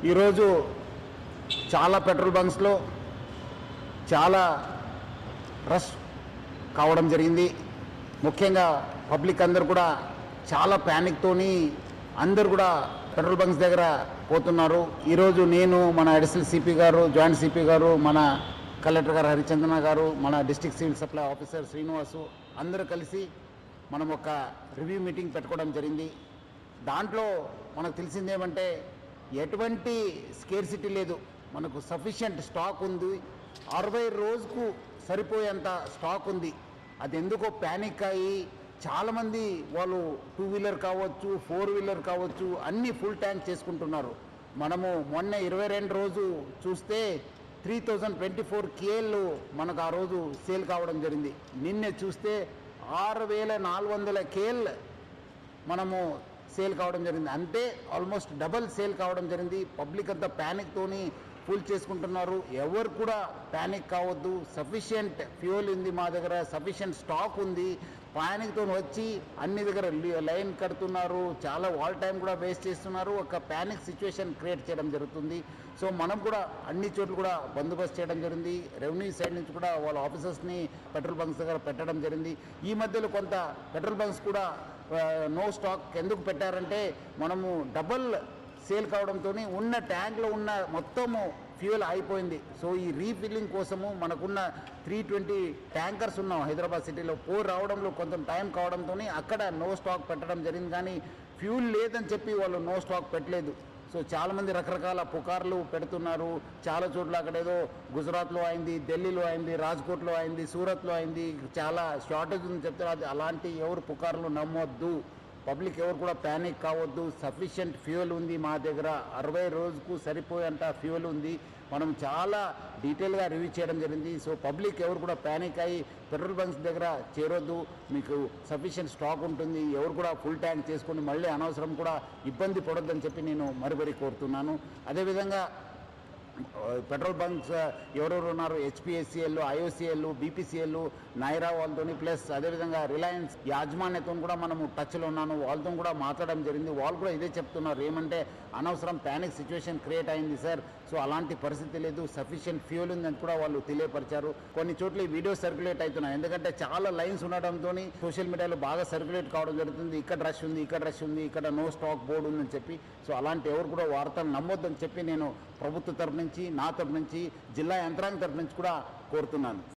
ఈరోజు చాలా పెట్రోల్ బంక్స్లో చాలా రష్ కావడం జరిగింది. ముఖ్యంగా పబ్లిక్ అందరు కూడా చాలా ప్యానిక్తోని అందరు కూడా పెట్రోల్ బంక్స్ దగ్గర పోతున్నారు. ఈరోజు నేను, మన అడిషనల్ సిపి గారు, జాయింట్ సిపి గారు, మన కలెక్టర్ గారు హరిచందన గారు, మన district civil supply officer Srinivasu అందరూ కలిసి మనం ఒక రివ్యూ మీటింగ్ పెట్టుకోవడం జరిగింది. దాంట్లో మనకు తెలిసిందేమంటే ఎటువంటి స్కేర్సిటీ లేదు, మనకు సఫిషియంట్ స్టాక్ ఉంది. 60 రోజుకు సరిపోయేంత స్టాక్ ఉంది. అది ఎందుకో ప్యానిక్ అయ్యి చాలామంది వాళ్ళు 2 వీలర్ కావచ్చు, 4 వీలర్ కావచ్చు, అన్నీ ఫుల్ ట్యాంక్ చేసుకుంటున్నారు. మనము మొన్న 22 రోజు చూస్తే 3024 కేఎల్ మనకు ఆ రోజు సేల్ కావడం జరిగింది. నిన్నే చూస్తే 6400 కేఎల్ మనము సేల్ కావడం జరిగింది. అంటే ఆల్మోస్ట్ డబల్ సేల్ కావడం జరిగింది. పబ్లిక్ అంతా ప్యానిక్తోని ఫుల్ చేసుకుంటున్నారు. ఎవరు కూడా ప్యానిక్ కావద్దు. సఫిషియంట్ ఫ్యూయల్ ఉంది మా దగ్గర, సఫిషియంట్ స్టాక్ ఉంది. ప్యానిక్తో వచ్చి అన్ని దగ్గర లైన్ కడుతున్నారు, చాలా వాల్ టైం కూడా వేస్ట్ చేస్తున్నారు. ఒక ప్యానిక్ సిచ్యువేషన్ క్రియేట్ చేయడం జరుగుతుంది. సో మనం కూడా అన్ని చోట్ల కూడా బందోబస్తు చేయడం జరిగింది. రెవెన్యూ సైడ్ నుంచి కూడా వాళ్ళ ఆఫీసర్స్ని పెట్రోల్ బంక్స్ దగ్గర పెట్టడం జరిగింది. ఈ మధ్యలో కొంత పెట్రోల్ బంక్స్ కూడా నో స్టాక్ ఎందుకు పెట్టారంటే మనము డబల్ సేల్ కావడంతో ఉన్న ట్యాంక్లో ఉన్న మొత్తము ఫ్యూయల్ అయిపోయింది. సో ఈ రీఫిల్లింగ్ కోసము మనకున్న 320 ట్యాంకర్స్ ఉన్నాం హైదరాబాద్ సిటీలో. రావడంలో కొంచెం టైం కావడంతో అక్కడ నో స్టాక్ పెట్టడం జరిగింది. కానీ ఫ్యూల్ లేదని చెప్పి వాళ్ళు నో స్టాక్ పెట్టలేదు. సో చాలామంది రకరకాల పుకార్లు పెడుతున్నారు. చాలా చోట్ల అక్కడ ఏదో గుజరాత్లో అయింది, ఢిల్లీలో అయింది, రాజ్కోట్లో అయింది, సూరత్లో అయింది, చాలా షార్టేజ్ ఉందని చెప్తారు. అలాంటి ఎవరు పుకార్లు నమ్మొద్దు. పబ్లిక్ ఎవరు కూడా ప్యానిక్ కావద్దు. సఫిషియంట్ ఫ్యూయల్ ఉంది మా దగ్గర. 60 రోజుకు సరిపోయేంత ఫ్యూయల్ ఉంది. మనం చాలా డీటెయిల్గా రివ్యూ చేయడం జరిగింది. సో పబ్లిక్ ఎవరు కూడా ప్యానిక్ అయ్యి పెట్రోల్ బంక్స్ దగ్గర చేరొద్దు. మీకు సఫిషియంట్ స్టాక్ ఉంటుంది. ఎవరు కూడా ఫుల్ ట్యాంక్ చేసుకొని మళ్ళీ అనవసరం కూడా ఇబ్బంది పడొద్దని చెప్పి నేను మరీ కోరుతున్నాను. అదేవిధంగా పెట్రోల్ బంక్స్ ఎవరెవరు ఉన్నారు, హెచ్పిఎస్సిఎల్, ఐఓసిఎల్, బీపీసీఎల్, నైరా వాళ్ళతో, ప్లస్ అదేవిధంగా రిలయన్స్ యాజమాన్యతో కూడా మనము టచ్లో ఉన్నాను. వాళ్ళతో కూడా మాట్లాడడం జరిగింది. వాళ్ళు కూడా ఇదే చెప్తున్నారు, ఏమంటే అనవసరం ప్యానిక్ సిచ్యువేషన్ క్రియేట్ అయింది సార్. సో అలాంటి పరిస్థితి లేదు, సఫిషియంట్ ఫ్యూయల్ ఉందని కూడా వాళ్ళు తెలియపరిచారు. కొన్ని చోట్ల ఈ వీడియో సర్క్యులేట్ అవుతున్నాయి. ఎందుకంటే చాలా లైన్స్ ఉండడంతో సోషల్ మీడియాలో బాగా సర్క్యులేట్ కావడం జరుగుతుంది. ఇక్కడ రష్ ఉంది, ఇక్కడ రష్ ఉంది, ఇక్కడ నో స్టాక్ బోర్డు ఉందని చెప్పి. సో అలాంటి ఎవరు కూడా వార్తలు నమ్మొద్దని చెప్పి నేను ప్రభుత్వ తరఫు నుంచి, నా తరఫు నుంచి, జిల్లా యంత్రాంగం తరఫు నుంచి కూడా కోరుతున్నాను.